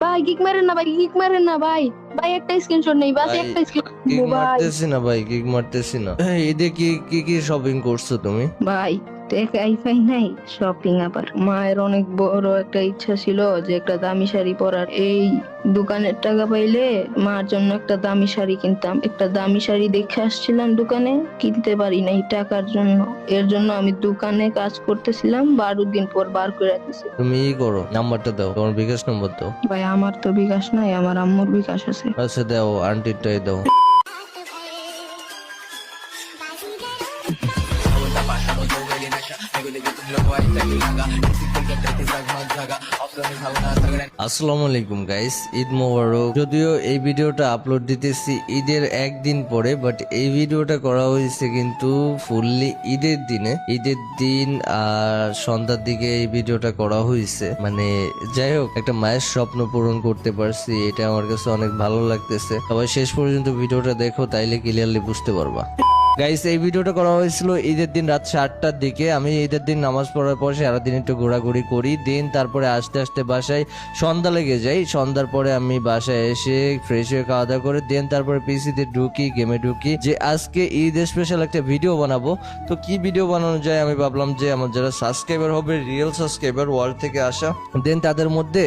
ভাই কিক মারেন না ভাই, কিক মারেন না ভাই। ভাই একটা স্ক্রিনশট নেই, বাস ভাই, একটা স্ক্রিন কিক ভাই। মারতেছি না ভাই, কিক মারতেছি না। ঈদে কি কি কি শপিং করছো তুমি? ভাই টাকাই পাই নাই, শপিং আবার। মায়ের অনেক বড় একটা ইচ্ছা ছিল যে একটা দামি শাড়ি পরার। এই দোকানের টাকা পাইলে মার জন্য একটা দামি শাড়ি কিনতাম। একটা দামি শাড়ি দেখে আসছিলাম দোকানে, কিনতে পারি নাই টাকার জন্য। এর জন্য আমি দোকানে কাজ করতেছিলাম, 12 দিন পর বার করে দিছি। তুমি ই করো, নাম্বারটা দাও, তোমার বিকাশ নম্বর দাও। ভাই আমার তো বিকাশ নাই, আমার আম্মুর বিকাশ আছে। আচ্ছা দাও, আন্টিরটাই দাও। আসসালামু আলাইকুম গাইস, ঈদ মোবারক। যদিও এই ভিডিওটা আপলোড দিতেছি ঈদের একদিন পরে, বাট এই ভিডিওটা করা হয়েছে কিন্তু ফুললি ঈদের দিনে। ঈদের দিন আর সন্ধ্যার দিকে এই ভিডিওটা করা হয়েছে। মানে যাই হোক, একটা মায়ের স্বপ্ন পূরণ করতে পারছি, এটা আমার কাছে অনেক ভালো লাগতেছে। সবাই শেষ পর্যন্ত ভিডিওটা দেখো, তাইলে ক্লিয়ারলি বুঝতে পারবা। গাইস, এই ভিডিওটা করা হয়েছিল ঈদের দিন রাত 7টার দিকে। আমি ঈদের দিন নামাজ পড়ার পর সারাদিন একটু ঘোরাঘুরি করি, দেন তারপরে আস্তে আস্তে বাসায় সন্ধ্যা লেগে যাই। সন্ধ্যার পরে আমি বাসায় এসে ফ্রেশ হয়ে খাওয়া দাওয়া করে দেন তারপরে পিসিতে ঢুকি, গেমে ঢুকি, যে আজকে ঈদ স্পেশাল একটা ভিডিও বানাবো। তো কি ভিডিও বানানো যায়, আমি ভাবলাম যে আমার যারা সাবস্ক্রাইবার হবে, রিয়েল সাবস্ক্রাইবার ওয়ার্ল্ড থেকে আসা, দেন তাদের মধ্যে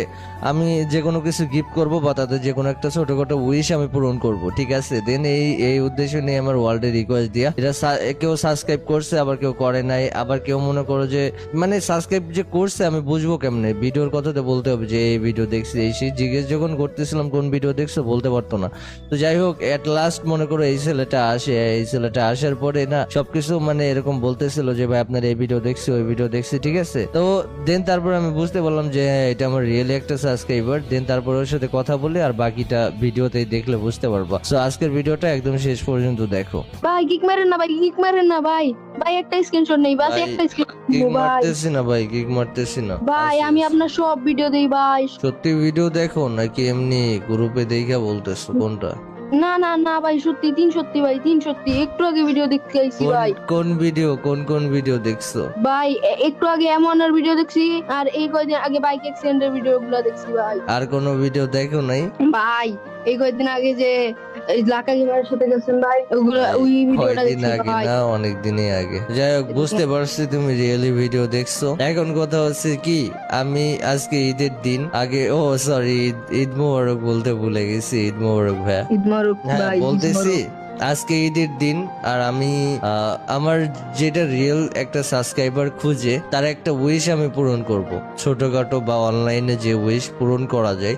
আমি যে কোনো কিছু গিফট করব বা তাদের যে কোনো একটা ছোটখাটো উইশ আমি পূরণ করব, ঠিক আছে। দেন এই উদ্দেশ্য নিয়ে আমার ওয়ার্ল্ডে রিকোয়েস্ট দিয়া এটা কেউ সাবস্ক্রাইব করছে, আবার কেউ করে নাই, আবার কেউ মনে করো যে মানে সাবস্ক্রাইব যে করছে আমি বুঝবো কেমনে, ভিডিওর কথাতে বলতে হবে যে এই ভিডিও দেখছি। এই সেই জিজ্ঞেস যখন করতেছিলাম কোন ভিডিও দেখছো, বলতে পারতো না। তো যাই হোক, এট লাস্ট মনে করো এই ছেলেটা আসে। এই ছেলেটা আসার পরে না সবকিছু মানে এরকম বলতেছিল যে ভাই আপনার এই ভিডিও দেখছি, ওই ভিডিও দেখছি, ঠিক আছে। তো দেন তারপর আমি বুঝতে পারলাম যে হ্যাঁ, এটা আমার রিয়েলি একটা সাবস্ক্রাইবার। দেন তারপর ওর সাথে কথা বলি, আর বাকিটা ভিডিওতেই দেখলে বুঝতে পারবা। তো আজকের ভিডিওটা একদম শেষ পর্যন্ত দেখো। ভাই কিক মারেন না ভাই, কিক মারেন না ভাই। ভাই একটা স্ক্রিনশট নেই, বাস ভাই, একটা স্ক্রিন কিক ভাই। মারতেছি না ভাই, কিক মারতেছি না। ভাই আমি আপনার সব ভিডিও দেই ভাই। সত্যি ভিডিও দেখো নাকি এমনি গ্রুপে দেখা বলতেছো, কোনটা? না না না ভাই, সত্যি, তিন সত্যি ভাই, তিন সত্যি। একটু আগে ভিডিও দেখতে আইছি ভাই। কোন ভিডিও, কোন ভিডিও দেখছো? ভাই একটু আগে এমনের ভিডিও দেখছি, আর এই কয়দিন আগে বাইক অ্যাক্সিডেন্টের ভিডিও গুলো দেখছি ভাই। আর কোনো ভিডিও দেখো নাই? ভাই এই কয়দিন আগে যে লাকা গেমারের সাথে গেছেন ভাই, ওগুলো ওই ভিডিওটা কয়দিন দেখছি আগে ভাই। না, অনেক দিনই আগে। যাই হোক, বুঝতে পারছি তুমি রিয়েলি ভিডিও দেখছো। এখন কথা হচ্ছে কি, আমি আজকে ঈদের দিন আগে, ও সরি, ঈদ মোবারক বলতে ভুলে গেছি। ঈদ মোবারক ভাইয়া। ঈদ মোবারক হ্যাঁ ভাই, ঈদ বলতেছি, মোবারক। আজকে ঈদের দিন। আর আমি আমার যেটা রিয়েল একটা সাবস্ক্রাইবার খুঁজে, তার একটা উইশ আমি পূরণ করব। ছোটখাটো বা অনলাইনে যে উইশ পূরণ করা যায়,